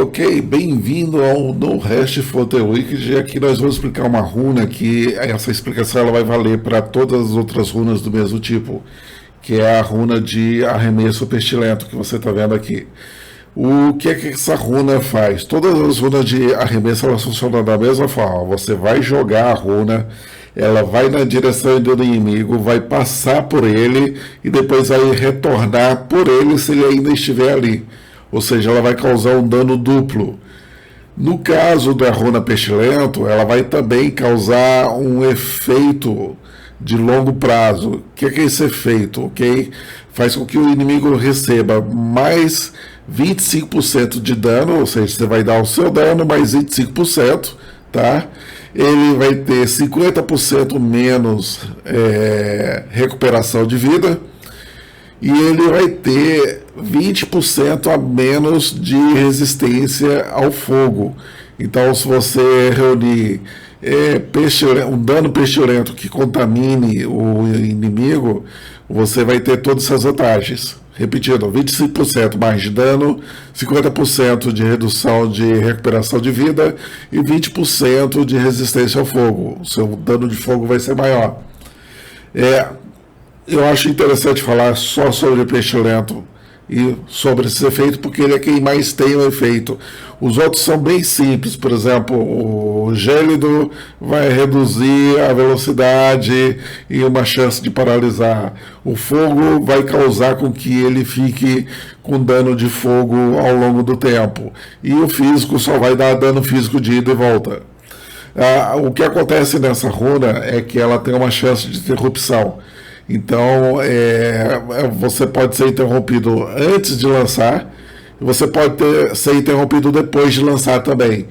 Ok, bem-vindo ao No Rest for the Wicked. Aqui nós vamos explicar uma runa que essa explicação ela vai valer para todas as outras runas do mesmo tipo, que é a runa de arremesso pestilento que você está vendo aqui. O que é que essa runa faz? Todas as runas de arremesso elas funcionam da mesma forma. Você vai jogar a runa, ela vai na direção do inimigo, vai passar por ele e depois vai retornar por ele se ele ainda estiver ali. Ou seja, ela vai causar um dano duplo. No caso da runa pestilento, ela vai também causar um efeito de longo prazo. O que é esse efeito? Ok? Faz com que o inimigo receba mais 25% de dano, ou seja, você vai dar o seu dano mais 25%, tá? Ele vai ter 50% menos recuperação de vida e ele vai ter 20% a menos de resistência ao fogo. Então, se você reunir um dano pestilento que contamine o inimigo, você vai ter todas essas vantagens. Repetindo, 25% mais de dano, 50% de redução de recuperação de vida e 20% de resistência ao fogo. O seu dano de fogo vai ser maior. Eu acho interessante falar só sobre o pestilento e sobre esse efeito, porque ele é quem mais tem o efeito. Os outros são bem simples, por exemplo, o gélido vai reduzir a velocidade e uma chance de paralisar. O fogo vai causar com que ele fique com dano de fogo ao longo do tempo. E o físico só vai dar dano físico de ida e volta. O que acontece nessa runa é que ela tem uma chance de interrupção. Então, você pode ser interrompido antes de lançar, e você pode ser interrompido depois de lançar também.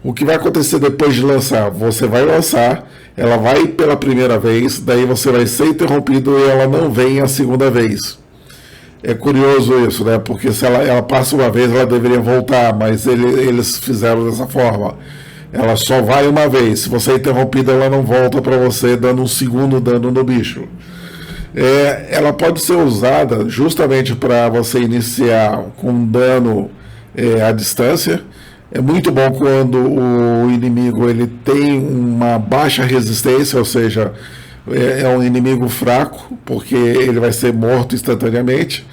O que vai acontecer depois de lançar? Você vai lançar, ela vai pela primeira vez, daí você vai ser interrompido e ela não vem a segunda vez. É curioso isso, né? Porque se ela passa uma vez, ela deveria voltar, mas eles fizeram dessa forma. Ela só vai uma vez. Se você é interrompido, ela não volta para você, dando um segundo dano no bicho. Ela pode ser usada justamente para você iniciar com dano à distância. É muito bom quando o inimigo ele tem uma baixa resistência, ou seja, é um inimigo fraco, porque ele vai ser morto instantaneamente.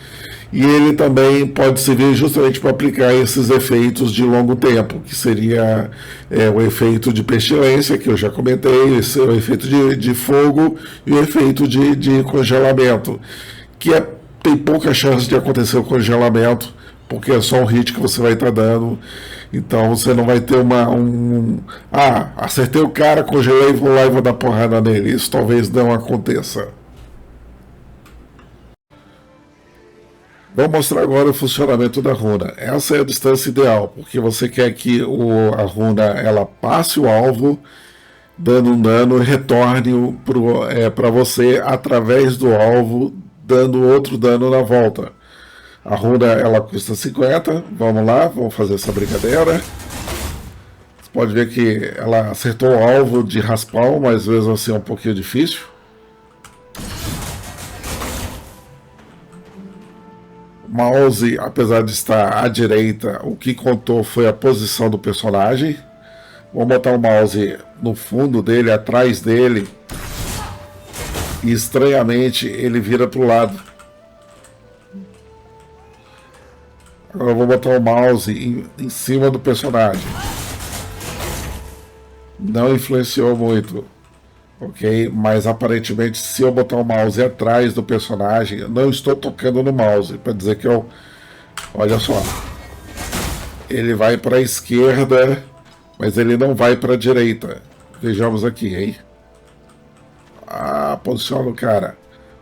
E ele também pode servir justamente para aplicar esses efeitos de longo tempo, que seria o efeito de pestilência, que eu já comentei, o efeito de fogo e o efeito de congelamento, que tem pouca chance de acontecer o congelamento, porque é só um hit que você vai estar dando. Então você não vai ter acertei o cara, congelei, vou lá e vou dar porrada nele. Isso talvez não aconteça. Vou mostrar agora o funcionamento da runa. Essa é a distância ideal, porque você quer que a runa ela passe o alvo, dando um dano, e retorne para você através do alvo, dando outro dano na volta. A runa ela custa 50. Vamos lá, vamos fazer essa brincadeira. Você pode ver que ela acertou o alvo de raspão, mas mesmo assim é um pouquinho difícil. O mouse, apesar de estar à direita, o que contou foi a posição do personagem. Vou botar o mouse no fundo dele, atrás dele, e estranhamente ele vira para o lado. Agora eu vou botar o mouse em cima do personagem. Não influenciou muito, ok? Mas aparentemente, se eu botar o mouse atrás do personagem, eu não estou tocando no mouse, para dizer que eu. Olha só. Ele vai para a esquerda, mas ele não vai para a direita. Vejamos aqui, hein? Posiciona o cara.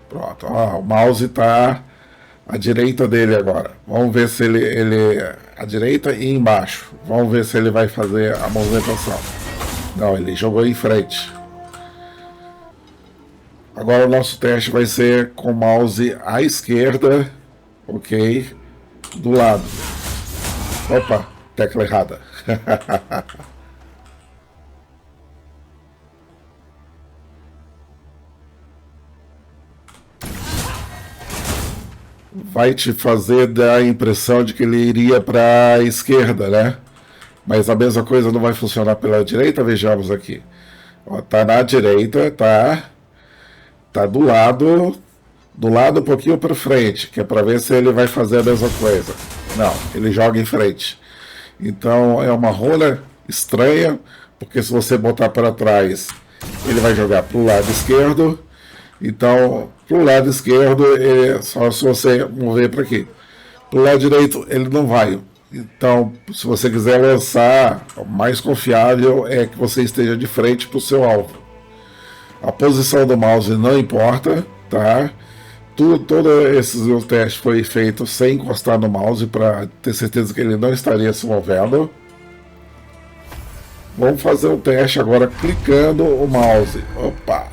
Pronto, o mouse está à direita dele agora. Vamos ver se ele à direita e embaixo. Vamos ver se ele vai fazer a movimentação. Não, ele jogou em frente. Agora o nosso teste vai ser com o mouse à esquerda, ok? Do lado. Opa, tecla errada. vai te fazer dar a impressão de que ele iria para a esquerda, né? Mas a mesma coisa não vai funcionar pela direita, vejamos aqui. Ó, tá na direita, tá do lado um pouquinho para frente, que é para ver se ele vai fazer a mesma coisa. Não, ele joga em frente. Então é uma runa estranha, porque se você botar para trás, ele vai jogar para o lado esquerdo. Então, para o lado esquerdo, só se você mover para aqui. Para o lado direito, ele não vai. Então, se você quiser lançar, o mais confiável é que você esteja de frente para o seu alvo. A posição do mouse não importa, tá? Todo esse teste foi feito sem encostar no mouse para ter certeza que ele não estaria se movendo. Vamos fazer um teste agora clicando o mouse. Opa!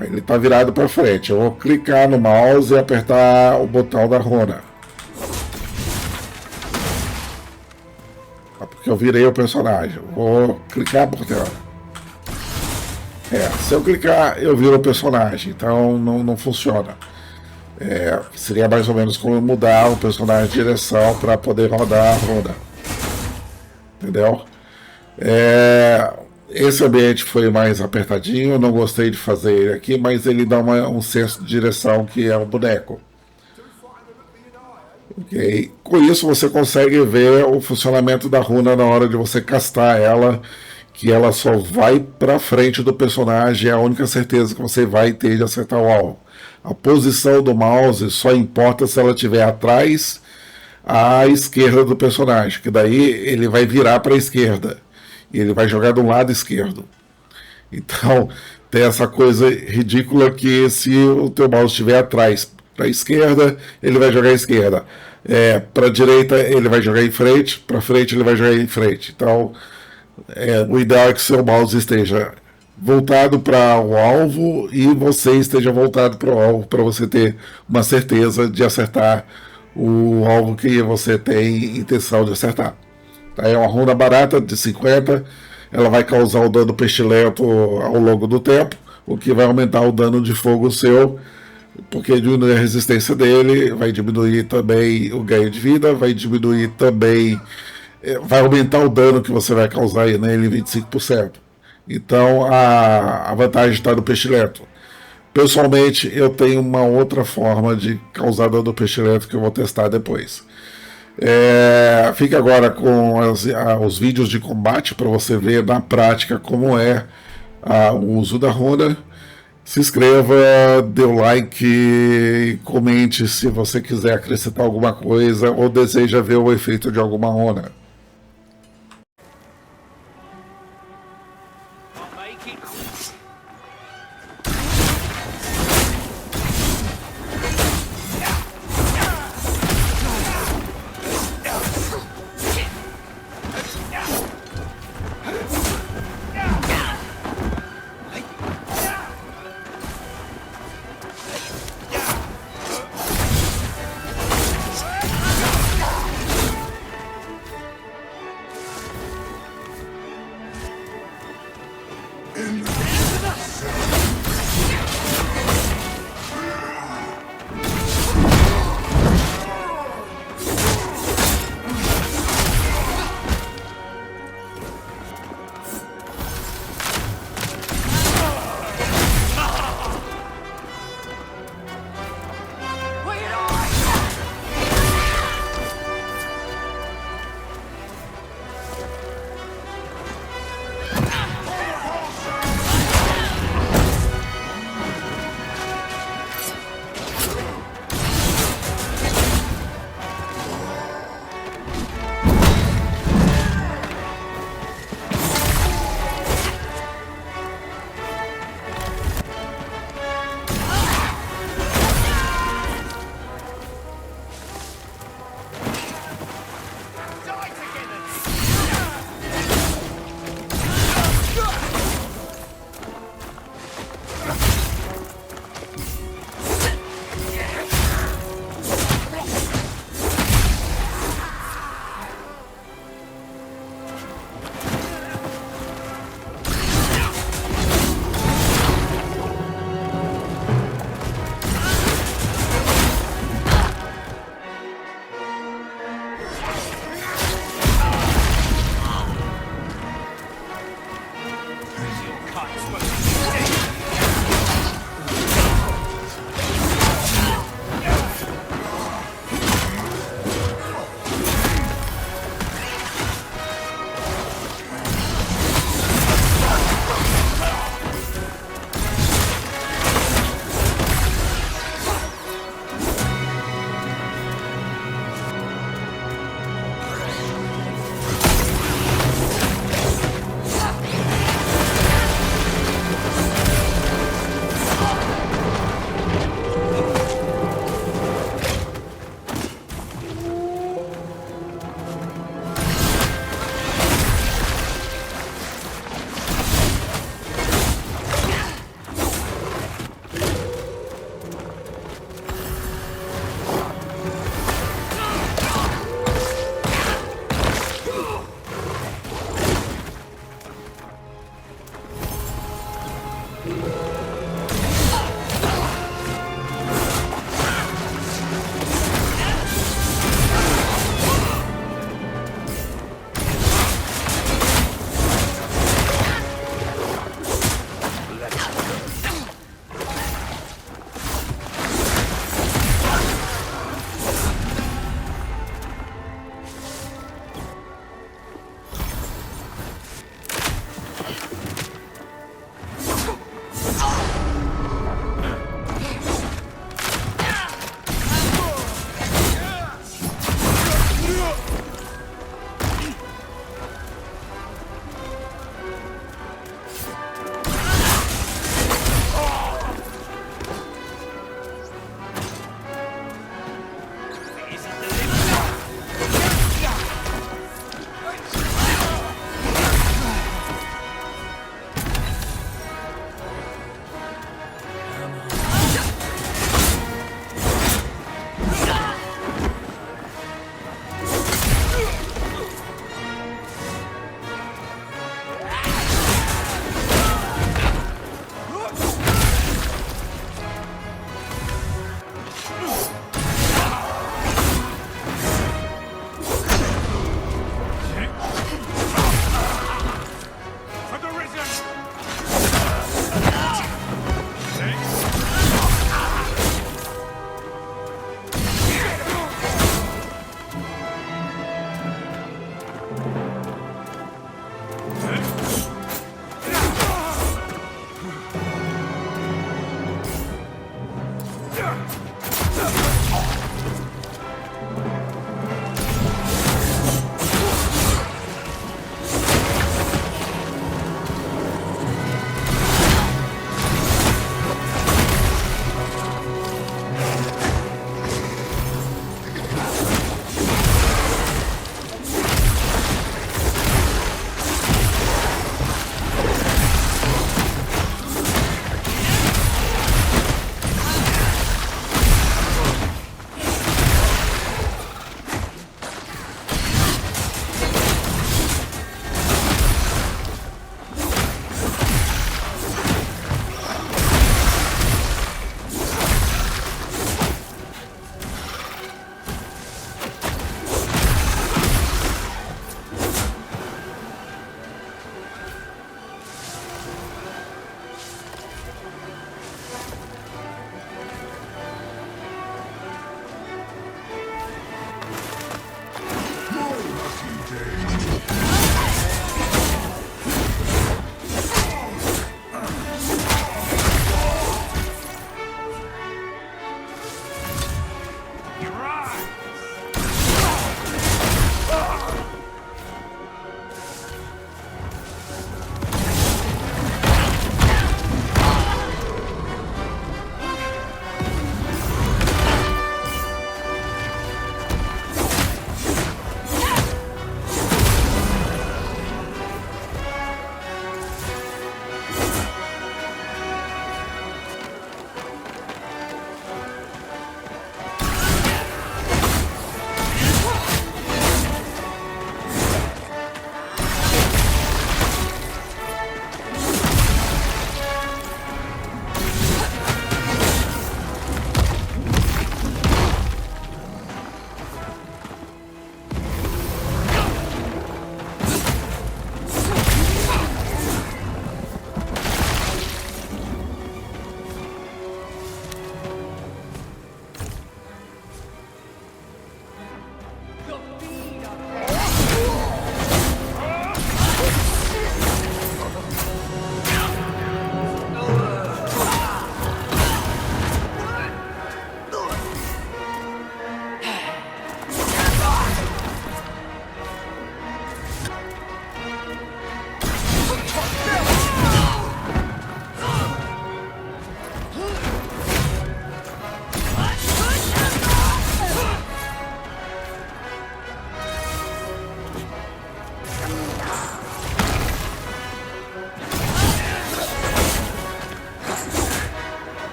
Ele está virado para frente. Eu vou clicar no mouse e apertar o botão da runa. Porque eu virei o personagem. Vou clicar por tela. Se eu clicar, eu viro o personagem. Então não funciona. Seria mais ou menos como mudar o personagem de direção para poder rodar a runa. Entendeu? Esse ambiente foi mais apertadinho, eu não gostei de fazer ele aqui, mas ele dá um senso de direção que é um boneco. Okay. Com isso você consegue ver o funcionamento da runa na hora de você castar ela, que ela só vai para frente do personagem, é a única certeza que você vai ter de acertar o alvo. A posição do mouse só importa se ela estiver atrás à esquerda do personagem, que daí ele vai virar para a esquerda. E ele vai jogar do lado esquerdo. Então, tem essa coisa ridícula que se o teu mouse estiver atrás para a esquerda, ele vai jogar à esquerda. Para a direita, ele vai jogar em frente. Para frente, ele vai jogar em frente. Então, o ideal é que seu mouse esteja voltado para o alvo e você esteja voltado para o alvo, para você ter uma certeza de acertar o alvo que você tem intenção de acertar. É uma runa barata de 50, ela vai causar o dano pestilento ao longo do tempo, o que vai aumentar o dano de fogo seu, porque diminui a resistência dele, vai diminuir também o ganho de vida, vai diminuir também, vai aumentar o dano que você vai causar nele em 25%. Então a vantagem está no pestilento. Pessoalmente, eu tenho uma outra forma de causar dano pestilento que eu vou testar depois. Fique agora com os vídeos de combate para você ver na prática como é o uso da runa. Se inscreva, dê o like e comente se você quiser acrescentar alguma coisa ou deseja ver o efeito de alguma runa.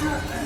Brasil.